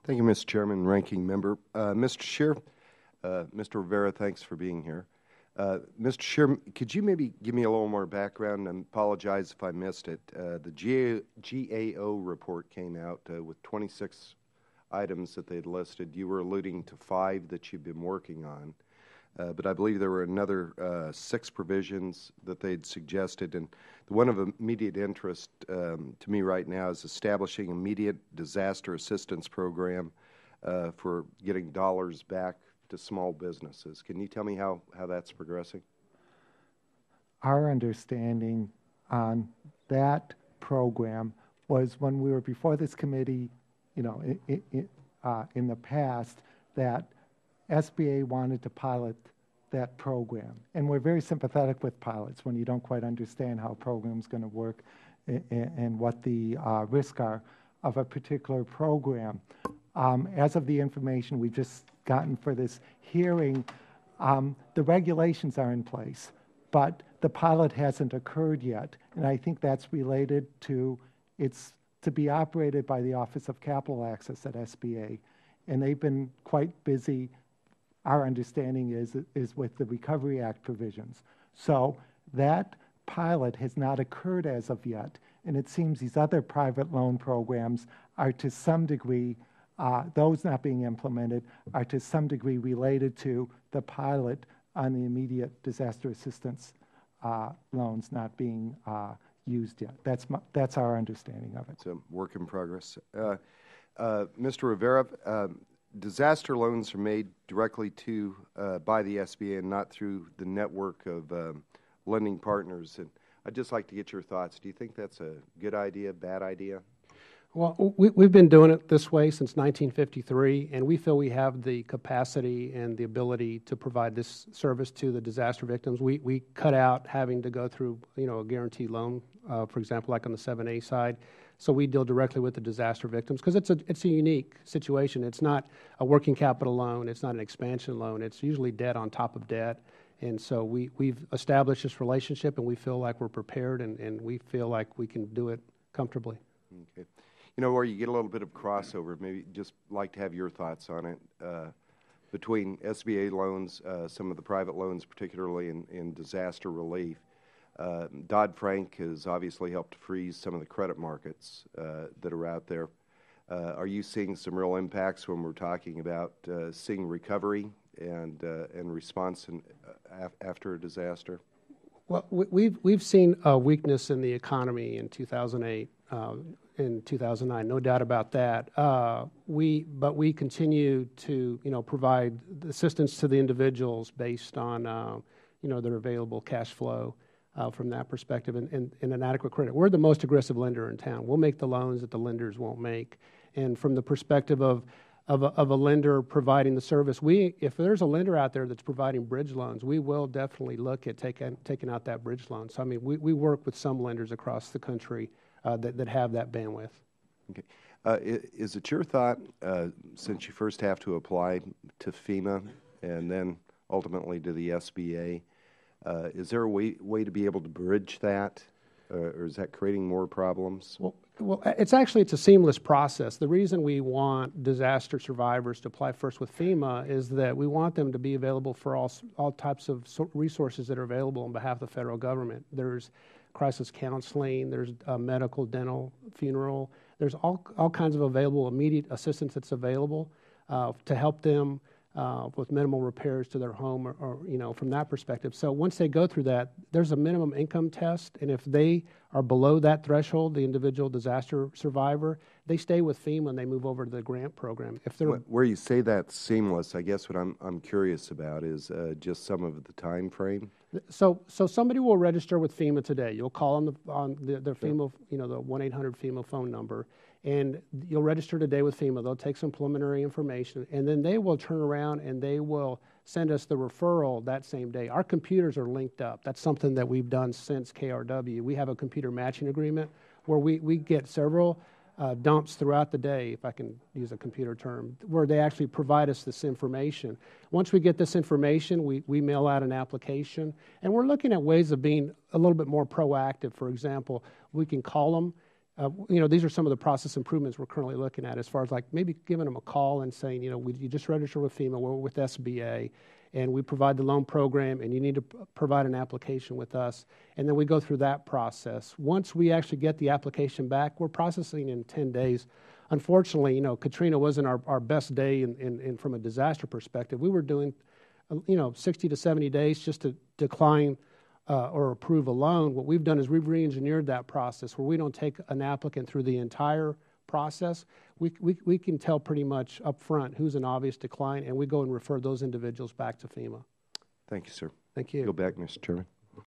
Thank you, Mr. Chairman, Ranking Member. Mr. Scheer, Mr. Rivera, thanks for being here. Mr. Scheer, could you maybe give me a little more background, and apologize if I missed it. The GAO report came out with 26 items that they'd listed. You were alluding to 5 that you've been working on, but I believe there were another 6 provisions that they'd suggested, and the one of immediate interest to me right now is establishing immediate disaster assistance program for getting dollars back to small businesses. Can you tell me how that's progressing? Our understanding on that program was, when we were before this committee, in the past, that SBA wanted to pilot that program. And we're very sympathetic with pilots when you don't quite understand how a program's going to work and what the risks are of a particular program. As of the information we've just gotten for this hearing, the regulations are in place, but the pilot hasn't occurred yet. And I think that's related to it's to be operated by the Office of Capital Access at SBA. And they've been quite busy, our understanding is with the Recovery Act provisions. So that pilot has not occurred as of yet. And it seems these other private loan programs are to some degree, those not being implemented, are to some degree related to the pilot on the immediate disaster assistance loans not being used yet. That's our understanding of it. It's a work in progress. Mr. Rivera, disaster loans are made directly by the SBA and not through the network of lending partners. And I'd just like to get your thoughts. Do you think that's a good idea, bad idea? Well, we've been doing it this way since 1953, and we feel we have the capacity and the ability to provide this service to the disaster victims. We cut out having to go through, a guaranteed loan, for example, like on the 7A side. So we deal directly with the disaster victims because it's a unique situation. It's not a working capital loan. It's not an expansion loan. It's usually debt on top of debt. And so we've established this relationship, and we feel like we're prepared, and we feel like we can do it comfortably. Okay. Where you get a little bit of crossover, maybe just like to have your thoughts on it, between SBA loans, some of the private loans, particularly in disaster relief. Dodd-Frank has obviously helped freeze some of the credit markets that are out there. Are you seeing some real impacts when we're talking about seeing recovery and response after a disaster? Well, we've seen a weakness in the economy in 2008, in 2009, no doubt about that. But we continue to provide assistance to the individuals based on their available cash flow from that perspective and an adequate credit. We're the most aggressive lender in town. We'll make the loans that the lenders won't make. And from the perspective of a lender providing the service, if there's a lender out there that's providing bridge loans, we will definitely look at taking out that bridge loan. So, I mean, we work with some lenders across the country that have that bandwidth. Okay. Is it your thought, since you first have to apply to FEMA and then ultimately to the SBA, is there a way to be able to bridge that, or is that creating more problems? Well, it's a seamless process. The reason we want disaster survivors to apply first with FEMA is that we want them to be available for all types of resources that are available on behalf of the federal government. There's crisis counseling, there's medical, dental, funeral. There's all kinds of available immediate assistance that's available to help them with minimal repairs to their home or from that perspective. So once they go through that, there's a minimum income test, and if they are below that threshold, the individual disaster survivor, they stay with FEMA and they move over to the grant program. If they're where you say that's seamless, I guess what I'm curious about is just some of the time frame. So somebody will register with FEMA today. You'll call on the FEMA, the 1-800 FEMA phone number, and you'll register today with FEMA. They'll take some preliminary information, and then they will turn around and they will send us the referral that same day. Our computers are linked up. That's something that we've done since KRW. We have a computer matching agreement where we get several dumps throughout the day, if I can use a computer term, where they actually provide us this information. Once we get this information, we mail out an application, and we're looking at ways of being a little bit more proactive. For example, we can call them these are some of the process improvements we're currently looking at, as far as like maybe giving them a call and saying, you just registered with FEMA, we're with SBA, and we provide the loan program, and you need to provide an application with us. And then we go through that process. Once we actually get the application back, we're processing in 10 days. Unfortunately, Katrina wasn't our best day in from a disaster perspective. We were doing, 60 to 70 days just to decline or approve a loan. What we've done is we've re-engineered that process where we don't take an applicant through the entire process. We can tell pretty much up front who's an obvious decline, and we go and refer those individuals back to FEMA. Thank you, sir. Thank you. Go back, Mr. Chairman.